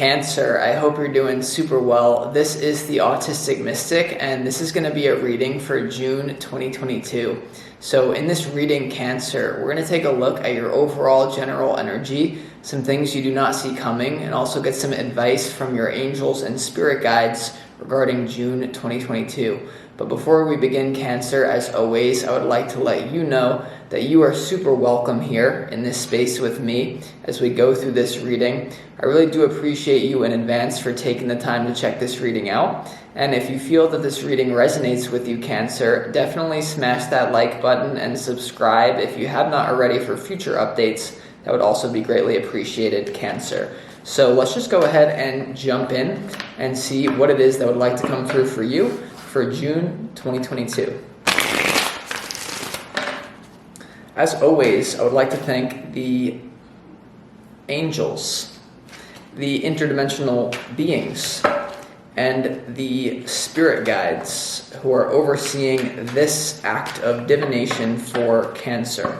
Cancer, I hope you're doing super well. This is the Autistic Mystic, and this is going to be a reading for June 2022. So in this reading, Cancer, we're going to take a look at your overall general energy, some things you do not see coming, and also get some advice from your angels and spirit guides regarding June 2022. But before we begin, Cancer, as always, I would like to let you know that you are super welcome here in this space with me as we go through this reading. I really do appreciate you in advance for taking the time to check this reading out. And if you feel that this reading resonates with you, Cancer, definitely smash that like button and subscribe if you have not already for future updates. That would also be greatly appreciated, Cancer. So let's just go ahead and jump in and see what it is that would like to come through for you for June 2022. As always, I would like to thank the angels, the interdimensional beings, and the spirit guides who are overseeing this act of divination for Cancer.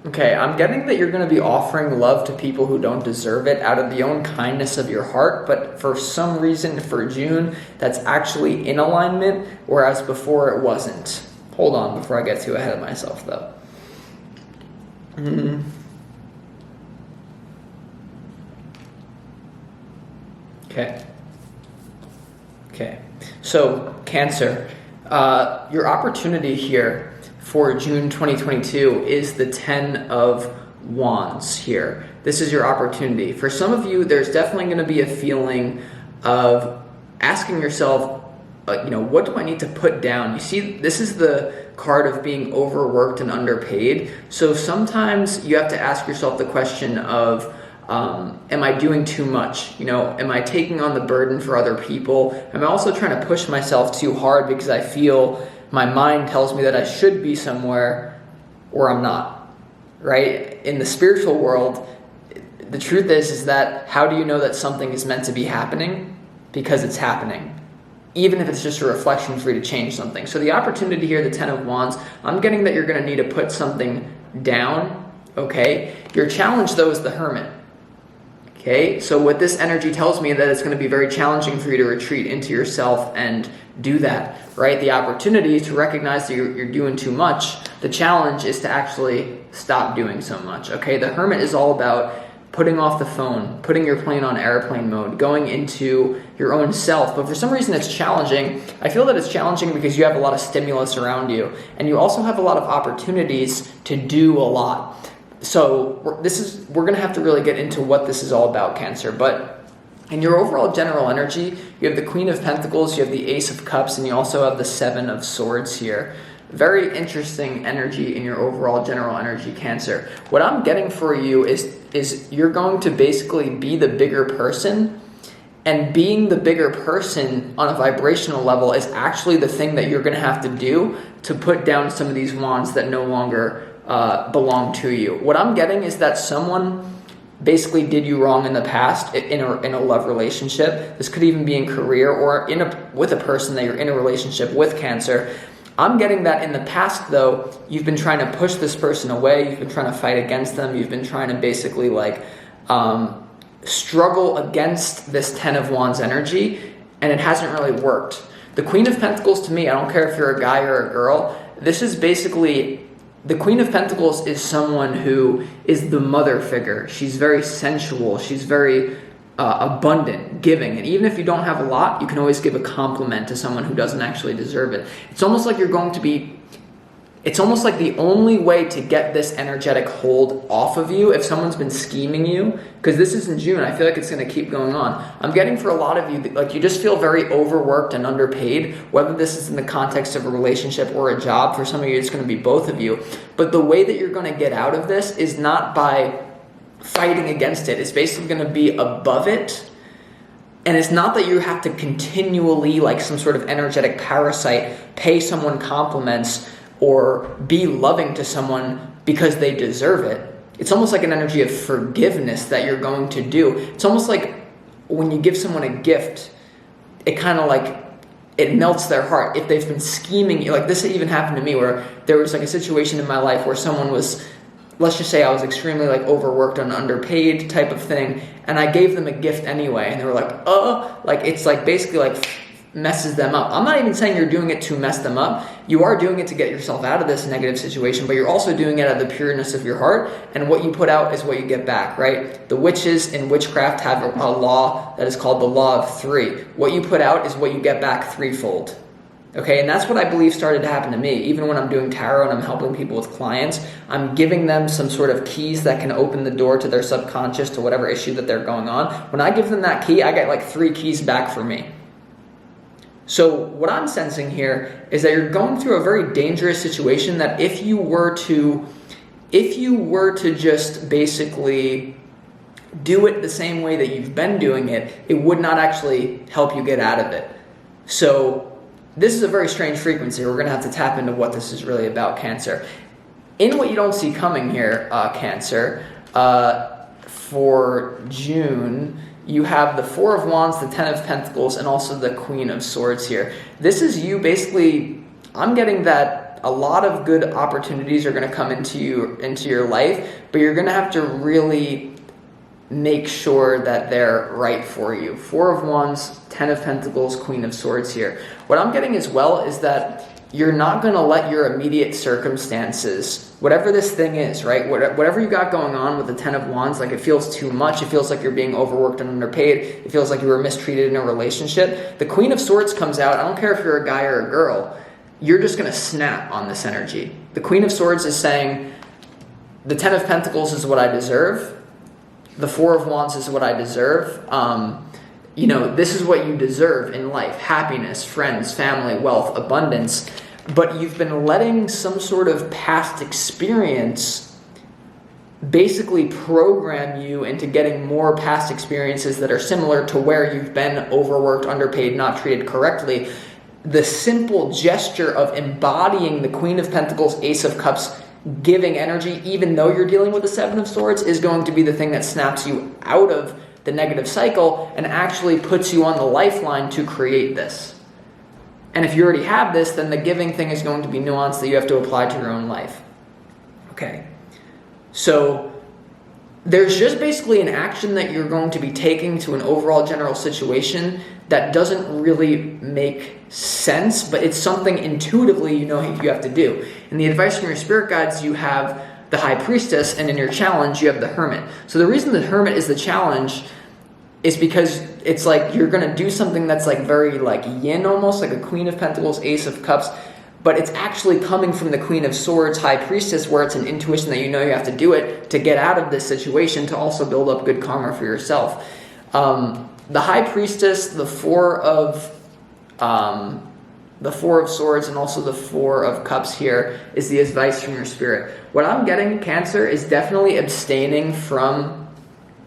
Okay, I'm getting that you're going to be offering love to people who don't deserve it out of the own kindness of your heart, but for some reason for June, that's actually in alignment, whereas before it wasn't. Hold on before I get too ahead of myself, though. Okay. So, Cancer, your opportunity here for June 2022 is the 10 of Wands here. This is your opportunity. For some of you, there's definitely going to be a feeling of asking yourself, what do I need to put down? You see, this is the card of being overworked and underpaid. So sometimes you have to ask yourself the question of, am I doing too much? Am I taking on the burden for other people? Am I also trying to push myself too hard because I feel my mind tells me that I should be somewhere where I'm not, right? In the spiritual world, the truth is that how do you know that something is meant to be happening? Because it's happening, even if it's just a reflection for you to change something. So the opportunity here, the 10 of Wands, I'm getting that you're going to need to put something down, okay? Your challenge, though, is the Hermit. Okay, so what this energy tells me that it's going to be very challenging for you to retreat into yourself and do that, right? The opportunity to recognize that you're doing too much. The challenge is to actually stop doing so much, okay? The Hermit is all about putting off the phone, putting your plane on airplane mode, going into your own self. But for some reason it's challenging. I feel that it's challenging because you have a lot of stimulus around you, and you also have a lot of opportunities to do a lot. So we're going to have to really get into what this is all about, Cancer. But in your overall general energy, you have the Queen of Pentacles, you have the Ace of Cups, and you also have the 7 of Swords here. Very interesting energy in your overall general energy, Cancer. What I'm getting for you is you're going to basically be the bigger person, and being the bigger person on a vibrational level is actually the thing that you're going to have to do to put down some of these wands that no longer belong to you. What I'm getting is that someone basically did you wrong in the past in a love relationship. This could even be in career or with a person that you're in a relationship with, Cancer. I'm getting that in the past, though, you've been trying to push this person away. You've been trying to fight against them. You've been trying to basically struggle against this 10 of Wands energy, and it hasn't really worked. The Queen of Pentacles, to me, I don't care if you're a guy or a girl, this is basically The Queen of Pentacles is someone who is the mother figure. She's very sensual. She's very abundant, giving. And even if you don't have a lot, you can always give a compliment to someone who doesn't actually deserve it. It's almost like it's almost like the only way to get this energetic hold off of you, if someone's been scheming you, because this is in June, I feel like it's going to keep going on. I'm getting for a lot of you, like you just feel very overworked and underpaid, whether this is in the context of a relationship or a job. For some of you, it's going to be both of you. But the way that you're going to get out of this is not by fighting against it. It's basically going to be above it. And it's not that you have to continually, like some sort of energetic parasite, pay someone compliments or be loving to someone because they deserve it. It's almost like an energy of forgiveness that you're going to do. It's almost like when you give someone a gift, it kind of like, it melts their heart. If they've been scheming you, like this even happened to me where there was like a situation in my life where someone was, let's just say I was extremely like overworked and underpaid type of thing, and I gave them a gift anyway, and they were like it's like basically like messes them up. I'm not even saying you're doing it to mess them up. You are doing it to get yourself out of this negative situation, but you're also doing it out of the pureness of your heart, and what you put out is what you get back, right? The witches in witchcraft have a law that is called the law of three. What you put out is what you get back threefold. Okay, and that's what I believe started to happen to me. Even when I'm doing tarot and I'm helping people with clients, I'm giving them some sort of keys that can open the door to their subconscious, to whatever issue that they're going on. When I give them that key, I get like 3 keys back for me. So what I'm sensing here is that you're going through a very dangerous situation that if you were to just basically do it the same way that you've been doing it, it would not actually help you get out of it. So this is a very strange frequency. We're going to have to tap into what this is really about, Cancer. In what you don't see coming here, Cancer, for June, you have the Four of Wands, the Ten of Pentacles, and also the Queen of Swords here. This is you basically, I'm getting that a lot of good opportunities are going to come into your life, but you're going to have to really make sure that they're right for you. Four of Wands, Ten of Pentacles, Queen of Swords here. What I'm getting as well is that you're not going to let your immediate circumstances, whatever this thing is, right? Whatever you got going on with the Ten of Wands, like it feels too much. It feels like you're being overworked and underpaid. It feels like you were mistreated in a relationship. The Queen of Swords comes out. I don't care if you're a guy or a girl. You're just going to snap on this energy. The Queen of Swords is saying, the Ten of Pentacles is what I deserve. The Four of Wands is what I deserve. This is what you deserve in life. Happiness, friends, family, wealth, abundance. But you've been letting some sort of past experience basically program you into getting more past experiences that are similar to where you've been overworked, underpaid, not treated correctly. The simple gesture of embodying the Queen of Pentacles, Ace of Cups, giving energy, even though you're dealing with the Seven of Swords, is going to be the thing that snaps you out of the negative cycle and actually puts you on the lifeline to create this. And if you already have this, then the giving thing is going to be nuanced that you have to apply to your own life. Okay. So there's just basically an action that you're going to be taking to an overall general situation that doesn't really make sense, but it's something intuitively you know you have to do. In the advice from your spirit guides, you have the High Priestess, and in your challenge, you have the Hermit. So the reason the Hermit is the challenge is because it's like you're going to do something that's like very like yin, almost like a Queen of Pentacles, Ace of Cups, but it's actually coming from the Queen of Swords, High Priestess, where it's an intuition that you know you have to do it to get out of this situation, to also build up good karma for yourself. The High Priestess, the Four of Swords, and also the Four of Cups here is the advice from your spirit. What I'm getting, Cancer, is definitely abstaining from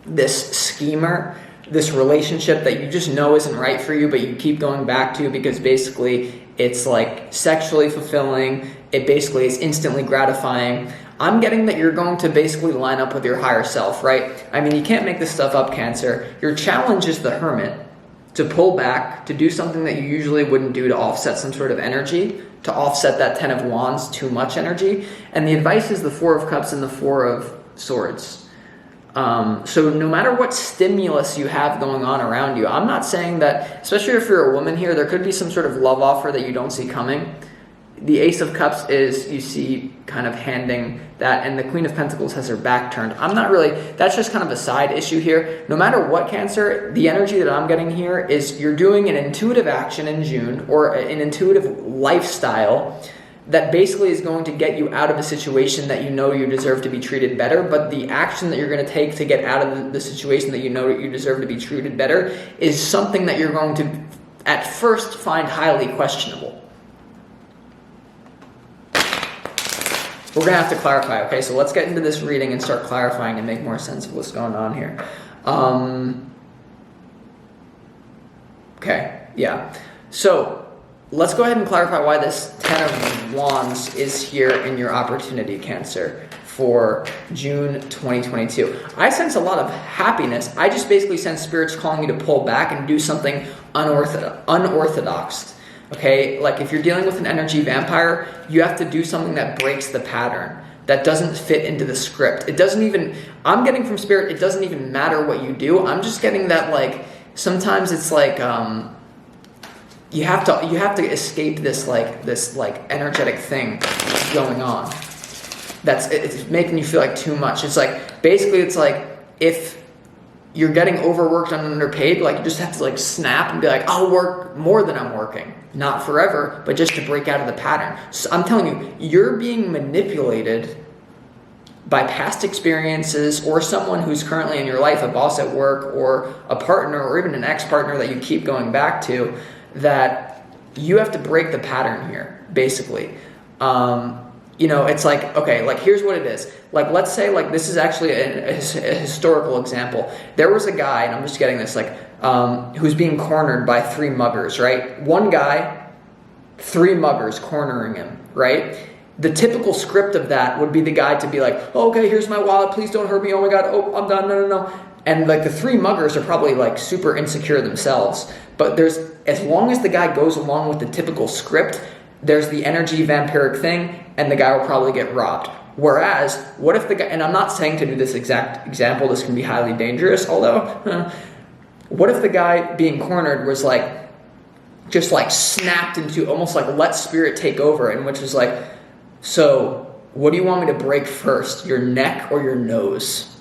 this schemer, this relationship that you just know isn't right for you, but you keep going back to because basically it's like sexually fulfilling. It basically is instantly gratifying. I'm getting that you're going to basically line up with your higher self, right? I mean, you can't make this stuff up, Cancer. Your challenge is the Hermit, to pull back, to do something that you usually wouldn't do, to offset some sort of energy, to offset that Ten of Wands, too much energy. And the advice is the Four of Cups and the Four of Swords. So no matter what stimulus you have going on around you, I'm not saying that, especially if you're a woman here, there could be some sort of love offer that you don't see coming. the Ace of Cups is, you see, kind of handing that, and the Queen of Pentacles has her back turned. I'm not really, that's just kind of a side issue here. No matter what, Cancer, the energy that I'm getting here is you're doing an intuitive action in June, or an intuitive lifestyle that basically is going to get you out of a situation that you know you deserve to be treated better, but the action that you're going to take to get out of the situation that you know that you deserve to be treated better is something that you're going to, at first, find highly questionable. We're going to have to clarify, okay? So let's get into this reading and start clarifying and make more sense of what's going on here. Okay, yeah. So let's go ahead and clarify why this Ten of Wands is here in your opportunity, Cancer, for June 2022. I sense a lot of happiness. I just basically sense Spirit's calling you to pull back and do something unorthodox. Okay, like if you're dealing with an energy vampire, you have to do something that breaks the pattern, that doesn't fit into the script. It doesn't even, I'm getting from Spirit, it doesn't even matter what you do. I'm just getting that, like, sometimes it's like, you have to escape this energetic thing going on. It's making you feel like too much. It's like, basically it's like, if you're getting overworked and underpaid, like, you just have to like snap and be like, I'll work more than I'm working. Not forever, but just to break out of the pattern. So I'm telling you, you're being manipulated by past experiences, or someone who's currently in your life, a boss at work, or a partner, or even an ex-partner that you keep going back to, that you have to break the pattern here, basically. You know, it's like, okay, like, here's what it is. Like, let's say, like, this is actually a historical example. There was a guy, and I'm just getting this, like, who's being cornered by 3 muggers, right? One guy, 3 muggers cornering him, right? The typical script of that would be the guy to be like, oh, okay, here's my wallet, please don't hurt me, oh my God, oh, I'm done, no. And like the 3 muggers are probably like super insecure themselves. But as long as the guy goes along with the typical script, there's the energy vampiric thing, and the guy will probably get robbed. Whereas, what if the guy, and I'm not saying to do this exact example, this can be highly dangerous, although, what if the guy being cornered was like, just like snapped into, almost like let Spirit take over, and which is like, so what do you want me to break first, your neck or your nose?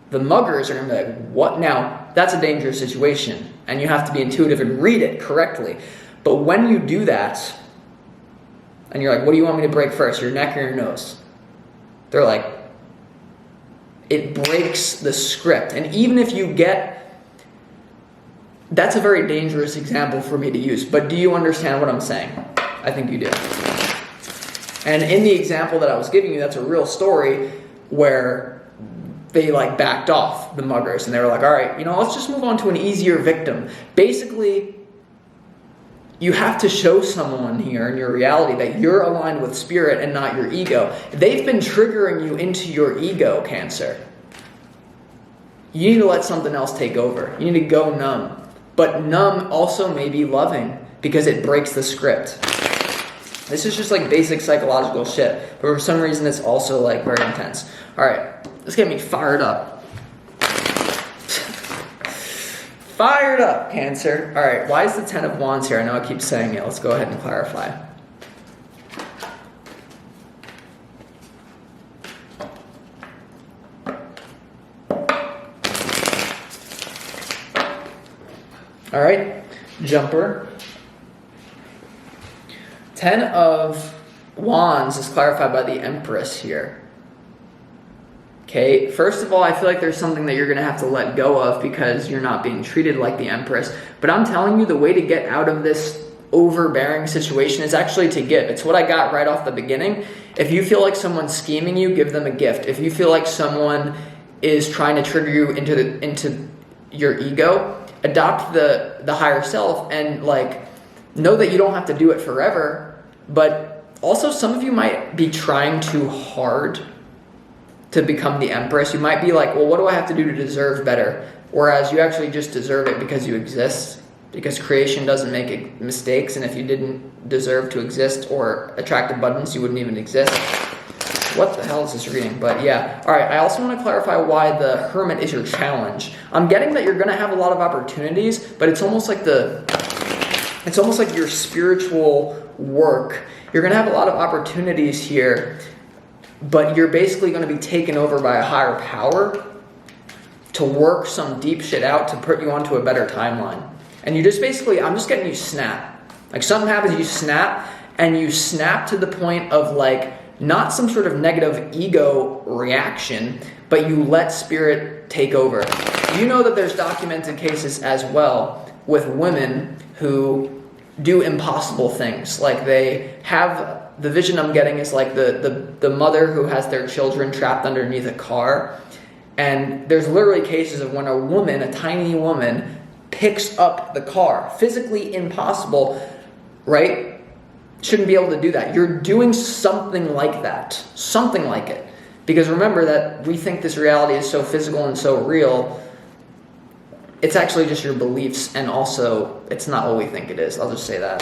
The muggers are going to be like, what? Now, that's a dangerous situation, and you have to be intuitive and read it correctly. But when you do that, and you're like, what do you want me to break first, your neck or your nose? They're like, it breaks the script. And even if you get, that's a very dangerous example for me to use, but do you understand what I'm saying? I think you do. And in the example that I was giving you, that's a real story where they like backed off, the muggers, and they were like, all right, you know, let's just move on to an easier victim. Basically, you have to show someone here in your reality that you're aligned with Spirit and not your ego. They've been triggering you into your ego, Cancer. You need to let something else take over. You need to go numb. But numb also may be loving, because it breaks the script. This is just like basic psychological shit, but for some reason it's also like very intense. All right, let's get me fired up. Fired up, Cancer. All right, why is the Ten of Wands here? I know I keep saying it. Let's go ahead and clarify. All right, jumper. Ten of Wands is clarified by the Empress here. Okay, first of all, I feel like there's something that you're going to have to let go of because you're not being treated like the Empress. But I'm telling you, the way to get out of this overbearing situation is actually to give. It's what I got right off the beginning. If you feel like someone's scheming you, give them a gift. If you feel like someone is trying to trigger you into your ego, adopt the higher self and like know that you don't have to do it forever. But also, some of you might be trying too hard to become the Empress. You might be like, well, what do I have to do to deserve better? Whereas you actually just deserve it because you exist, because creation doesn't make mistakes, and if you didn't deserve to exist or attract abundance, you wouldn't even exist. What the hell is this reading? But yeah. All right, I also want to clarify why the Hermit is your challenge. I'm getting that you're going to have a lot of opportunities, but it's almost like the It's almost like your spiritual work. You're going to have a lot of opportunities here, but you're basically going to be taken over by a higher power to work some deep shit out to put you onto a better timeline. And you just basically, I'm just getting you snap. Like something happens, you snap, and you snap to the point of like, not some sort of negative ego reaction, but you let spirit take over. You know that there's documented cases as well with women who do impossible things. Like they have, the vision I'm getting is like the mother who has their children trapped underneath a car. And there's literally cases of when a woman, a tiny woman, picks up the car. Physically impossible, right? Shouldn't be able to do that. You're doing something like that. Something like it. Because remember that we think this reality is so physical and so real. It's actually just your beliefs, and also it's not what we think it is. I'll just say that.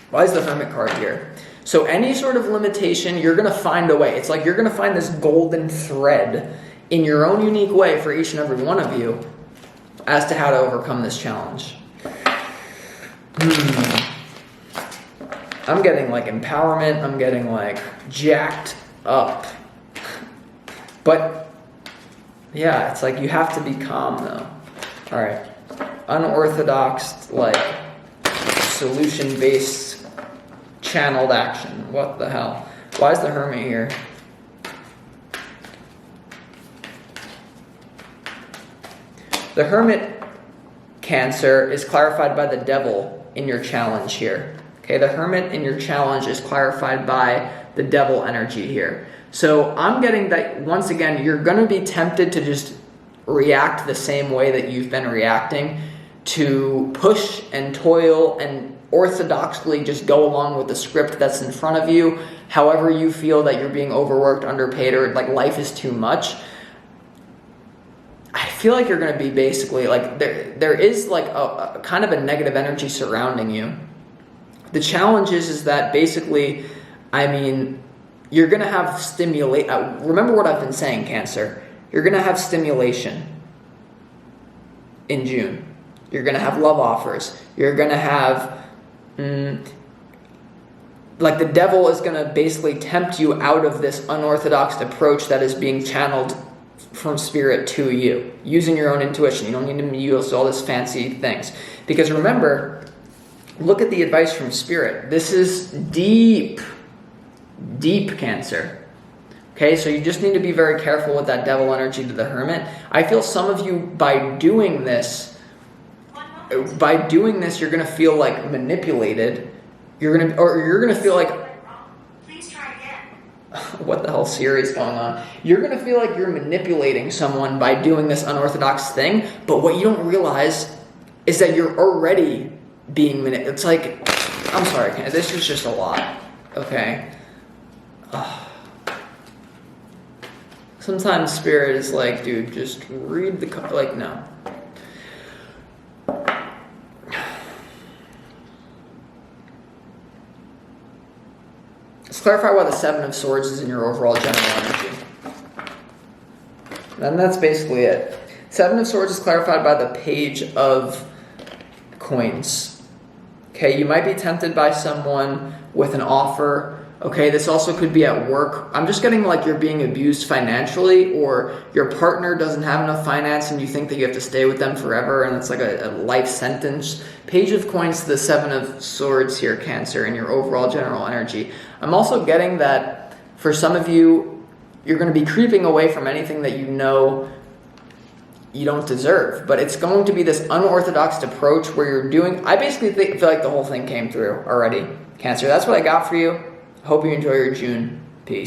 Why is the Hermit card here? So any sort of limitation, you're going to find a way. It's like you're going to find this golden thread in your own unique way for each and every one of you as to how to overcome this challenge. I'm getting like empowerment. I'm getting like jacked up. But yeah, it's like you have to be calm though. All right. Unorthodox, like solution-based channeled action. What the hell? Why is the Hermit here? The Hermit, Cancer, is clarified by the Devil in your challenge here. Okay, the Hermit in your challenge is clarified by the Devil energy here. So I'm getting that, once again, you're going to be tempted to just react the same way that you've been reacting, to push and toil and orthodoxly just go along with the script that's in front of you. However you feel that you're being overworked, underpaid, or like life is too much. I feel like you're going to be basically like, there is like a kind of a negative energy surrounding you. The challenge is that basically, I mean, you're going to have remember what I've been saying, Cancer. You're going to have stimulation in June. You're going to have love offers. You're going to have, like the Devil is going to basically tempt you out of this unorthodox approach that is being channeled from spirit to you, using your own intuition. You don't need to use all this fancy things. Because remember, look at the advice from spirit. This is deep, deep, Cancer. Okay, so you just need to be very careful with that Devil energy to the Hermit. I feel some of you, by doing this, you're going to feel like manipulated. You're going to feel like, Please try again. what the hell series going on? You're going to feel like you're manipulating someone by doing this unorthodox thing, but what you don't realize is that you're already being manipulated. It's like, I'm sorry, this is just a lot, okay? Sometimes spirit is like, dude, just read the card. Like, no. Let's clarify why the Seven of Swords is in your overall general energy. And that's basically it. Seven of Swords is clarified by the Page of Coins. Okay, you might be tempted by someone with an offer. Okay, this also could be at work. I'm just getting like you're being abused financially, or your partner doesn't have enough finance and you think that you have to stay with them forever and it's like a life sentence. Page of Coins to the Seven of Swords here, Cancer, in your overall general energy. I'm also getting that for some of you, you're going to be creeping away from anything that you know you don't deserve. But it's going to be this unorthodox approach where you're doing... I basically feel like the whole thing came through already, Cancer. That's what I got for you. Hope you enjoy your June.